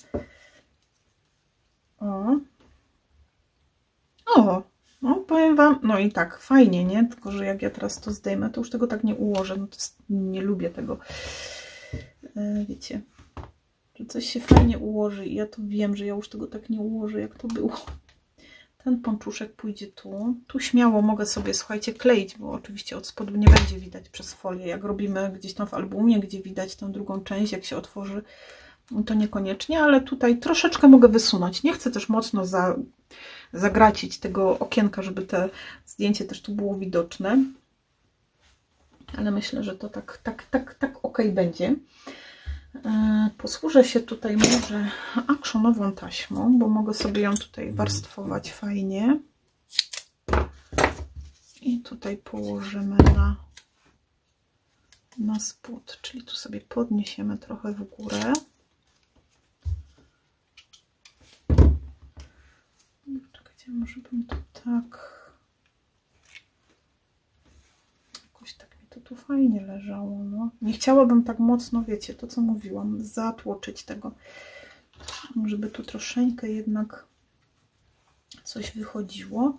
No powiem Wam, no i tak, fajnie, nie? Tylko, że jak ja teraz to zdejmę, to już tego tak nie ułożę, no to nie lubię tego, wiecie, że coś się fajnie ułoży i ja to wiem, że ja już tego tak nie ułożę, jak to było. Ten pączuszek pójdzie tu. Tu śmiało mogę sobie, słuchajcie, kleić, bo oczywiście od spodu nie będzie widać przez folię. Jak robimy gdzieś tam w albumie, gdzie widać tę drugą część, jak się otworzy, to niekoniecznie, ale tutaj troszeczkę mogę wysunąć. Nie chcę też mocno zagracić tego okienka, żeby te zdjęcie też tu było widoczne. Ale myślę, że to tak ok będzie. Posłużę się tutaj może akshonową taśmą, bo mogę sobie ją tutaj warstwować fajnie. I tutaj położymy na spód, czyli tu sobie podniesiemy trochę w górę. Czekajcie, może bym to tak... Jakoś tak mi to tu fajnie leżało, no. Nie chciałabym tak mocno, wiecie, to co mówiłam, zatłoczyć tego, żeby tu troszeczkę jednak coś wychodziło.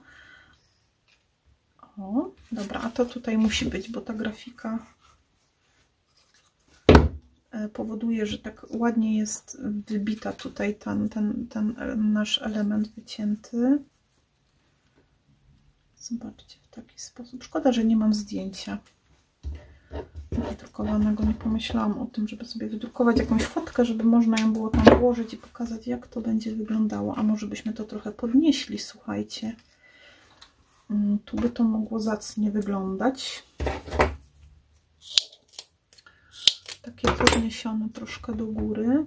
O, dobra, a to tutaj musi być, bo ta grafika powoduje, że tak ładnie jest wybita tutaj ten nasz element wycięty. Zobaczcie, w taki sposób. Szkoda, że nie mam zdjęcia wydrukowanego. Nie pomyślałam o tym, żeby sobie wydrukować jakąś fotkę, żeby można ją było tam włożyć i pokazać, jak to będzie wyglądało. A może byśmy to trochę podnieśli, słuchajcie. Tu by to mogło zacnie wyglądać. Takie podniesione troszkę do góry.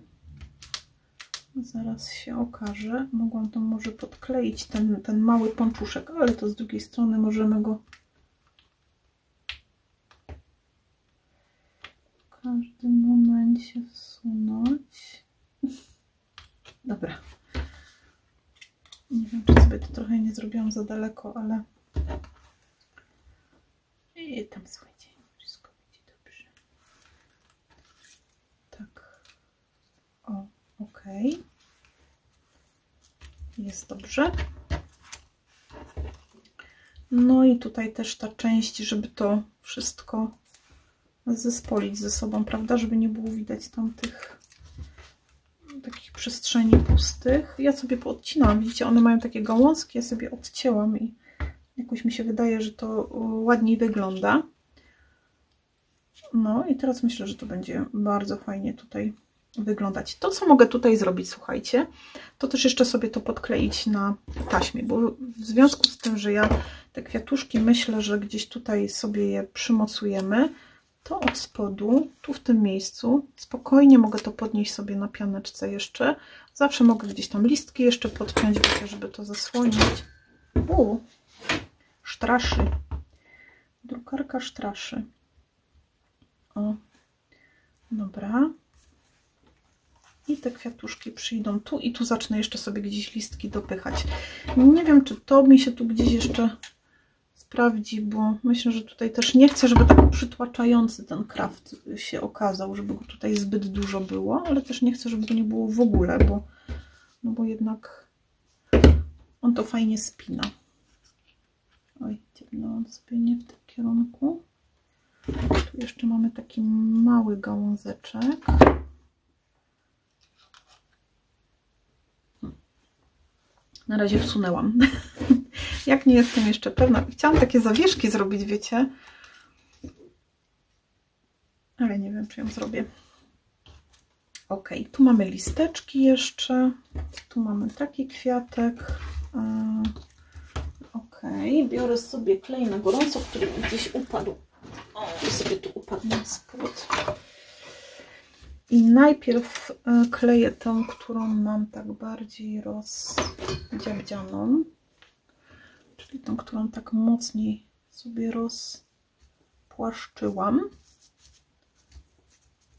Zaraz się okaże. Mogłam to może podkleić, ten mały pączuszek, ale to z drugiej strony możemy go w każdym momencie wsunąć. Dobra. Nie wiem, czy sobie to trochę nie zrobiłam za daleko, ale i tam, słuchajcie, wszystko będzie dobrze. Tak. O, ok. Jest dobrze. No i tutaj też ta część, żeby to wszystko zespolić ze sobą, prawda? Żeby nie było widać tam tych takich przestrzeni pustych. Ja sobie poodcinałam, widzicie, one mają takie gałązki, ja sobie odcięłam i jakoś mi się wydaje, że to ładniej wygląda. No i teraz myślę, że to będzie bardzo fajnie tutaj wyglądać. To, co mogę tutaj zrobić, słuchajcie, to też jeszcze sobie to podkleić na taśmie, bo w związku z tym, że ja te kwiatuszki myślę, że gdzieś tutaj sobie je przymocujemy, to od spodu, tu w tym miejscu, spokojnie mogę to podnieść sobie na pianeczce jeszcze. Zawsze mogę gdzieś tam listki jeszcze podpiąć, żeby to zasłonić. Straszy. Drukarka straszy. O, dobra. I te kwiatuszki przyjdą tu i tu zacznę jeszcze sobie gdzieś listki dopychać. Nie wiem, czy to mi się tu gdzieś jeszcze sprawdzi, bo myślę, że tutaj też nie chcę, żeby tak przytłaczający ten kraft się okazał, żeby go tutaj zbyt dużo było, ale też nie chcę, żeby go nie było w ogóle, bo, no bo jednak on to fajnie spina. Oj, ciemnęłam sobie nie w tym kierunku. Tu jeszcze mamy taki mały gałązeczek. Na razie wsunęłam. Jak nie jestem jeszcze pewna. Chciałam takie zawieszki zrobić, wiecie. Ale nie wiem, czy ją zrobię. Ok, tu mamy listeczki jeszcze. Tu mamy taki kwiatek. Ok, biorę sobie klej na gorąco, który mi gdzieś upadł. O, sobie tu upadł na spód. I najpierw kleję tą, którą mam tak bardziej rozdziabdzianą. Czyli tą, którą tak mocniej sobie rozpłaszczyłam.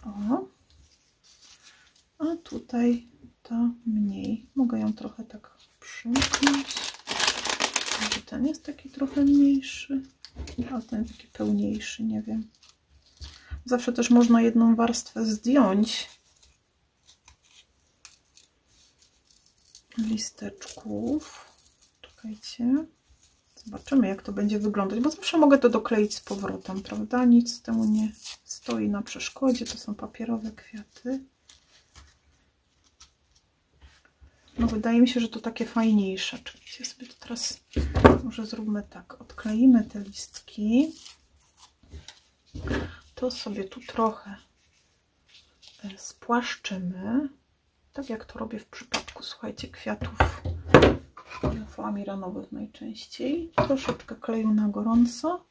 O. A tutaj ta mniej. Mogę ją trochę tak przymknąć. Może ten jest taki trochę mniejszy, a ten taki pełniejszy, nie wiem. Zawsze też można jedną warstwę zdjąć listeczków. Czekajcie. Zobaczymy, jak to będzie wyglądać, bo zawsze mogę to dokleić z powrotem, prawda? Nic temu nie stoi na przeszkodzie. To są papierowe kwiaty. No wydaje mi się, że to takie fajniejsze. Czekajcie, sobie to teraz może zróbmy tak. Odkleimy te listki. To sobie tu trochę spłaszczymy. Tak jak to robię w przypadku, słuchajcie, kwiatów foamiranowych najczęściej. Troszeczkę kleju na gorąco.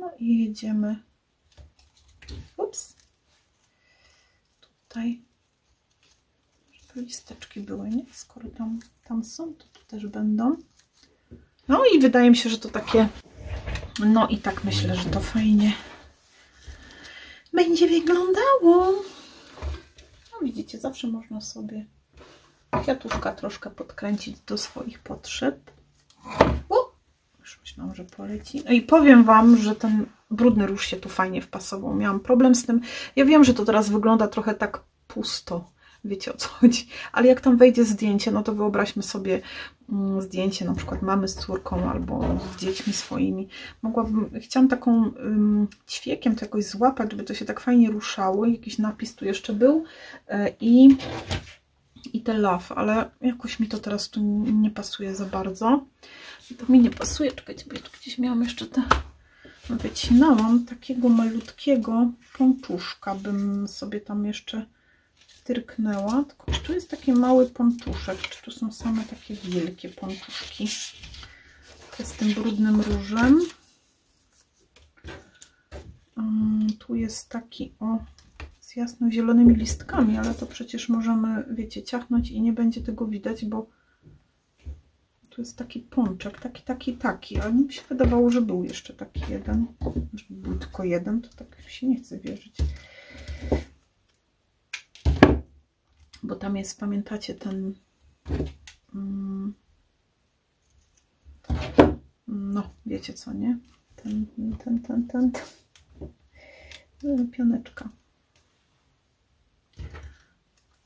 No i jedziemy. Ups. tutaj, żeby listeczki były, nie? Skoro tam są, to tu też będą. No i wydaje mi się, że to takie, no i tak myślę, że to fajnie będzie wyglądało. No widzicie, zawsze można sobie kwiatuszka troszkę podkręcić do swoich potrzeb. Już myślałam, że poleci. No i powiem Wam, że ten brudny róż się tu fajnie wpasował. Miałam problem z tym. Ja wiem, że to teraz wygląda trochę tak pusto. Wiecie, o co chodzi. Ale jak tam wejdzie zdjęcie, no to wyobraźmy sobie zdjęcie na przykład mamy z córką albo z dziećmi swoimi. Chciałam taką ćwiekiem to jakoś złapać, żeby to się tak fajnie ruszało. Jakiś napis tu jeszcze był. I te love, ale jakoś mi to teraz tu nie pasuje za bardzo. To mi nie pasuje. Czekajcie, bo ja tu gdzieś miałam jeszcze te... Wycinałam takiego malutkiego pączuszka, bym sobie tam jeszcze tyrknęła. Tylko czy tu jest taki mały pączuszek, czy tu są same takie wielkie pączuszki? To jest tym brudnym różem. Tu jest taki z jasno-zielonymi listkami, ale to przecież możemy, wiecie, ciachnąć i nie będzie tego widać, bo tu jest taki pączek, taki, ale mi się wydawało, że był jeszcze taki jeden. Żeby był tylko jeden, to tak się nie chce wierzyć. Bo tam jest, pamiętacie, ten... No, wiecie co, nie? Ten. Pioneczka.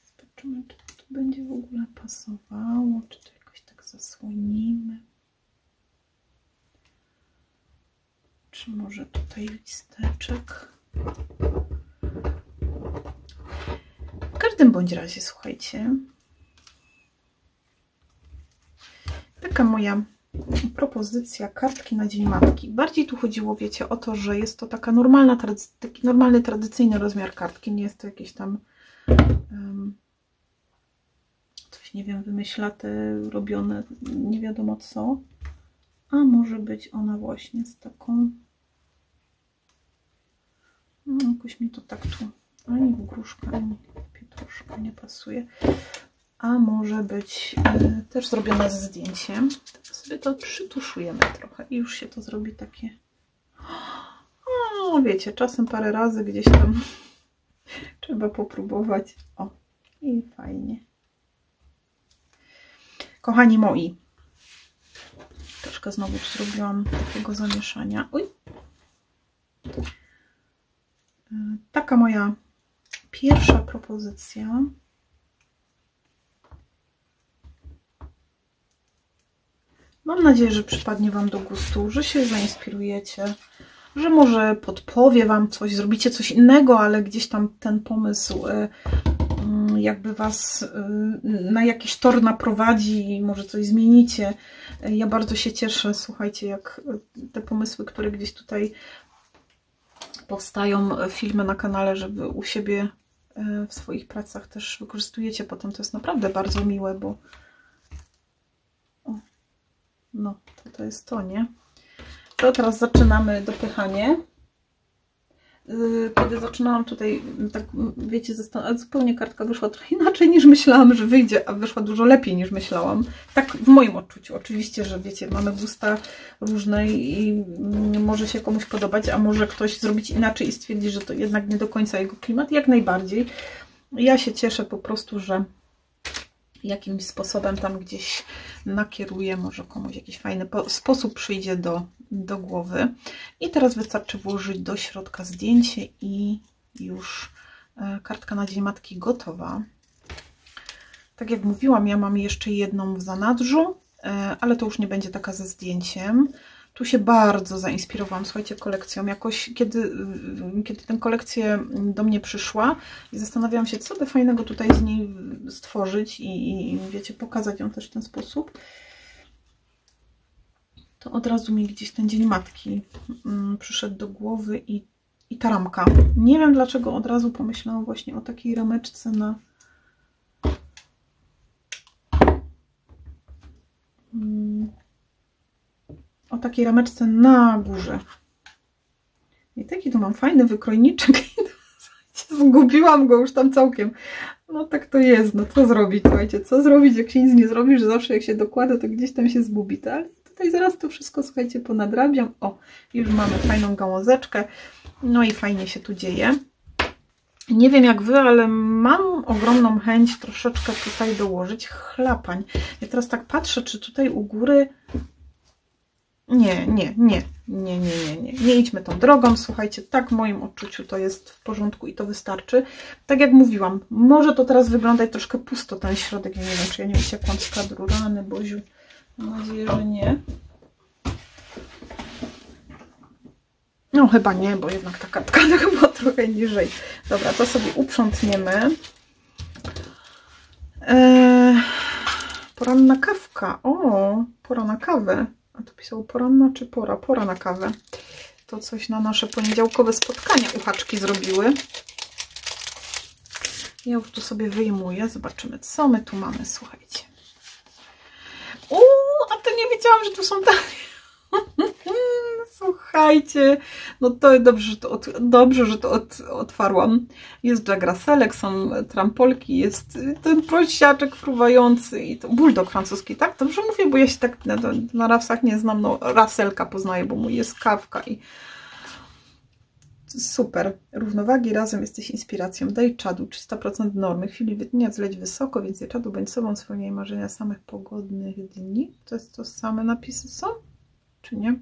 Zobaczymy, czy to będzie w ogóle pasowało, czy to jakoś tak zasłonimy. Czy może tutaj listeczek? W każdym bądź razie, słuchajcie, taka moja propozycja kartki na Dzień Matki. Bardziej tu chodziło, wiecie, o to, że jest to taka taki normalny, tradycyjny rozmiar kartki. Nie jest to jakieś tam coś, nie wiem, wymyślate, robione, nie wiadomo co. A może być ona właśnie z taką... No, jakoś mi to tak tu ani gruszka, ani pietruszka nie pasuje. A może być też zrobione ze zdjęciem. Tak sobie to przytuszujemy trochę i już się to zrobi takie... O, wiecie, czasem parę razy gdzieś tam trzeba popróbować. O, i fajnie. Kochani moi, troszkę znowu zrobiłam takiego zamieszania. Uj. Taka moja pierwsza propozycja. Mam nadzieję, że przypadnie Wam do gustu, że się zainspirujecie, że może podpowie Wam coś, zrobicie coś innego, ale gdzieś tam ten pomysł jakby Was na jakiś tor naprowadzi i może coś zmienicie. Ja bardzo się cieszę, słuchajcie, jak te pomysły, które gdzieś tutaj powstają, filmy na kanale, żeby u siebie w swoich pracach też wykorzystujecie potem. To jest naprawdę bardzo miłe, bo no, to jest to, nie? To teraz zaczynamy dopychanie. Kiedy zaczynałam tutaj, tak wiecie, zupełnie kartka wyszła trochę inaczej niż myślałam, że wyjdzie, a wyszła dużo lepiej niż myślałam. Tak w moim odczuciu. Oczywiście, że wiecie, mamy gusta różne i może się komuś podobać, a może ktoś zrobić inaczej i stwierdzi, że to jednak nie do końca jego klimat. Jak najbardziej. Ja się cieszę po prostu, że jakimś sposobem tam gdzieś nakieruję, może komuś jakiś fajny sposób przyjdzie do głowy. I teraz wystarczy włożyć do środka zdjęcie i już kartka na Dzień Matki gotowa. Tak jak mówiłam, ja mam jeszcze jedną w zanadrzu, ale to już nie będzie taka ze zdjęciem. Tu się bardzo zainspirowałam, słuchajcie, kolekcją. Jakoś, kiedy tę kolekcję do mnie przyszła i zastanawiałam się, co by fajnego tutaj z niej stworzyć i wiecie, pokazać ją też w ten sposób, to od razu mi gdzieś ten Dzień Matki przyszedł do głowy i ta ramka. Nie wiem, dlaczego od razu pomyślałam właśnie o takiej rameczce na... O takiej rameczce na górze. I taki tu mam fajny wykrojniczek. Zgubiłam go już tam całkiem. No tak to jest, no co zrobić, słuchajcie, co zrobić, jak się nic nie zrobi, że zawsze jak się dokłada, to gdzieś tam się zgubi, tak? Ale tutaj zaraz to wszystko, słuchajcie, ponadrabiam. O, już mamy fajną gałązeczkę, no i fajnie się tu dzieje. Nie wiem jak wy, ale mam ogromną chęć troszeczkę tutaj dołożyć chlapań. Ja teraz tak patrzę, czy tutaj u góry... Nie idźmy tą drogą, słuchajcie, tak w moim odczuciu to jest w porządku i to wystarczy. Tak jak mówiłam, może to teraz wyglądać troszkę pusto ten środek, ja nie wiem, czy ja nie uciekłam z kadru, rany Boziu, mam nadzieję, że nie. No chyba nie, bo jednak ta kartka chyba trochę niżej. Dobra, to sobie uprzątniemy. Poranna kawka, o, pora na kawę. A to pisało poranna czy pora? Pora na kawę. To coś na nasze poniedziałkowe spotkania uchaczki zrobiły. Ja już tu sobie wyjmuję. Zobaczymy, co my tu mamy. Słuchajcie. A to nie wiedziałam, że tu są takie... Słuchajcie. No to dobrze, że to otwarłam. Jest Jack Russellek, są trampolki, jest ten prosiaczek fruwający i to bulldog francuski, tak? Dobrze mówię, bo ja się tak na rasach nie znam, no Russellka poznaję, bo mój jest kawka i super. Równowagi razem jesteś inspiracją. Daj czadu, 300% normy. Chwili wytnia, zleć wysoko, więcej czadu, bądź sobą, spełniaj marzenia samych pogodnych dni. To jest to same napisy są? Czy nie?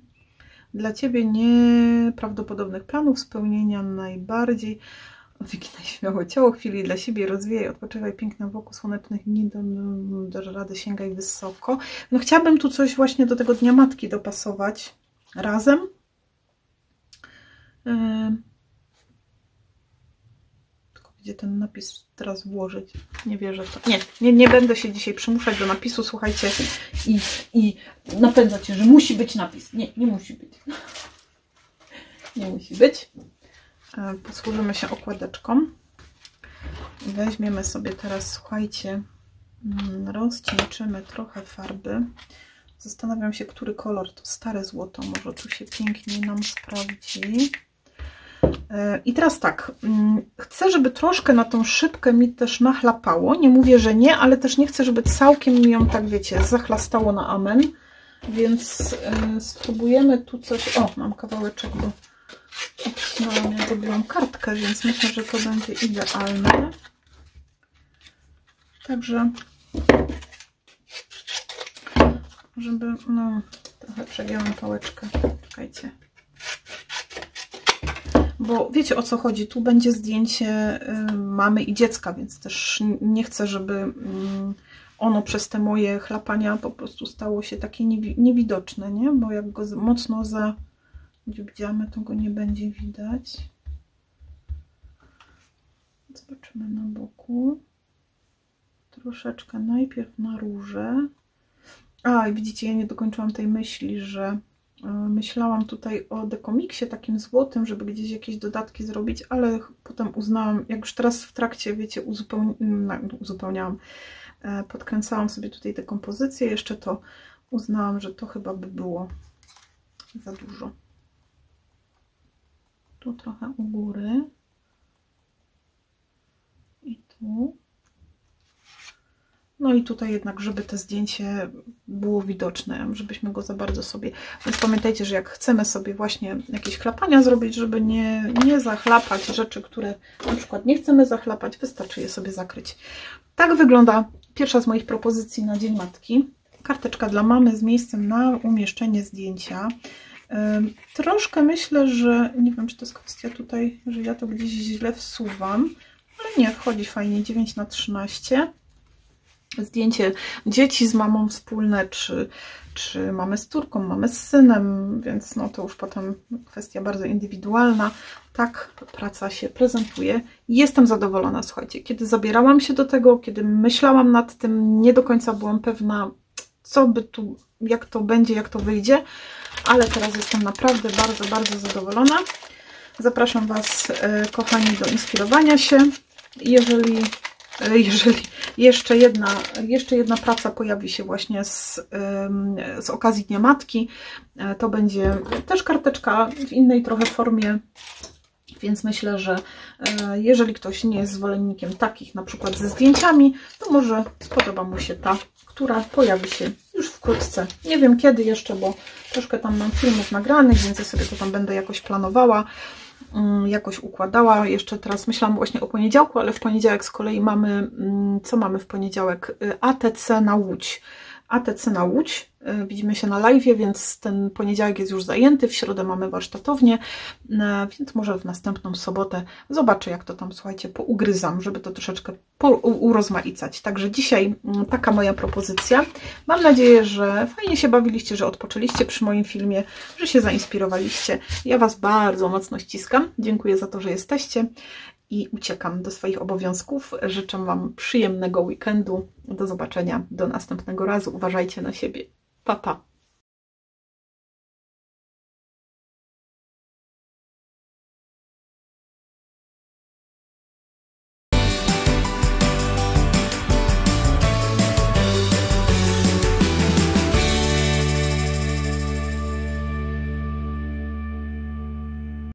Dla Ciebie nieprawdopodobnych planów, spełnienia najbardziej. Wyginaj śmiało ciało, chwili dla siebie, rozwijaj, odpoczywaj piękne wokół słonecznych dni, dasz radę, sięgaj wysoko. No chciałabym tu coś właśnie do tego Dnia Matki dopasować razem. Tylko gdzie ten napis teraz włożyć? Nie wierzę w to. Nie będę się dzisiaj przymuszać do napisu, słuchajcie, i napędzać się, że musi być napis. Nie musi być. Nie musi być. Posłużymy się okładeczką. Weźmiemy sobie teraz, słuchajcie, rozcieńczymy trochę farby. Zastanawiam się, który kolor to stare złoto. Może tu się piękniej nam sprawdzi. I teraz tak, chcę, żeby troszkę na tą szybkę mi też nachlapało. Nie mówię, że nie, ale też nie chcę, żeby całkiem mi ją, tak wiecie, zachlastało na amen. Więc spróbujemy tu coś... O, mam kawałeczek, bo obcinałam, ja zrobiłam kartkę, więc myślę, że to będzie idealne. Także, żeby... No, trochę przegięłam pałeczkę. Czekajcie. Bo wiecie, o co chodzi, tu będzie zdjęcie mamy i dziecka, więc też nie chcę, żeby ono przez te moje chlapania po prostu stało się takie niewidoczne, nie? Bo jak go mocno zadziubdziamy, to go nie będzie widać. Zobaczymy na boku. Troszeczkę najpierw na róże. I widzicie, ja nie dokończyłam tej myśli, że myślałam tutaj o dekomiksie takim złotym, żeby gdzieś jakieś dodatki zrobić, ale potem uznałam, jak już teraz w trakcie, wiecie, uzupełniałam, podkręcałam sobie tutaj tę kompozycję, jeszcze to uznałam, że to chyba by było za dużo. Tu trochę u góry i tu. No i tutaj jednak, żeby to zdjęcie było widoczne, żebyśmy go za bardzo sobie... Więc pamiętajcie, że jak chcemy sobie właśnie jakieś chlapania zrobić, żeby nie zachlapać rzeczy, które na przykład nie chcemy zachlapać, wystarczy je sobie zakryć. Tak wygląda pierwsza z moich propozycji na Dzień Matki. Karteczka dla mamy z miejscem na umieszczenie zdjęcia. Troszkę myślę, że... Nie wiem, czy to jest kwestia tutaj, że ja to gdzieś źle wsuwam, ale nie, wchodzi fajnie, 9×13. Zdjęcie dzieci z mamą wspólne, czy mamy z córką, mamy z synem, więc no to już potem kwestia bardzo indywidualna. Tak praca się prezentuje. Jestem zadowolona, słuchajcie. Kiedy zabierałam się do tego, kiedy myślałam nad tym, nie do końca byłam pewna, co by tu, jak to będzie, jak to wyjdzie, ale teraz jestem naprawdę bardzo, bardzo zadowolona. Zapraszam Was, kochani, do inspirowania się. Jeżeli jeszcze jedna praca pojawi się właśnie z okazji Dnia Matki, to będzie też karteczka w innej trochę formie, Więc myślę, że jeżeli ktoś nie jest zwolennikiem takich, na przykład ze zdjęciami, to może spodoba mu się ta, która pojawi się już wkrótce. Nie wiem kiedy jeszcze, bo troszkę tam mam filmów nagranych, więc ja sobie to tam będę jakoś planowała, jakoś układała. Jeszcze teraz myślałam właśnie o poniedziałku, ale w poniedziałek z kolei mamy, co mamy w poniedziałek? ATC na Łódź. ATC na Łódź. Widzimy się na live, więc ten poniedziałek jest już zajęty, w środę mamy warsztatownię, więc może w następną sobotę zobaczę, jak to tam, słuchajcie, pougryzam, żeby to troszeczkę urozmaicać. Także dzisiaj taka moja propozycja. Mam nadzieję, że fajnie się bawiliście, że odpoczęliście przy moim filmie, że się zainspirowaliście. Ja Was bardzo mocno ściskam. Dziękuję za to, że jesteście. I uciekam do swoich obowiązków. Życzę Wam przyjemnego weekendu. Do zobaczenia, do następnego razu. Uważajcie na siebie. Pa, pa.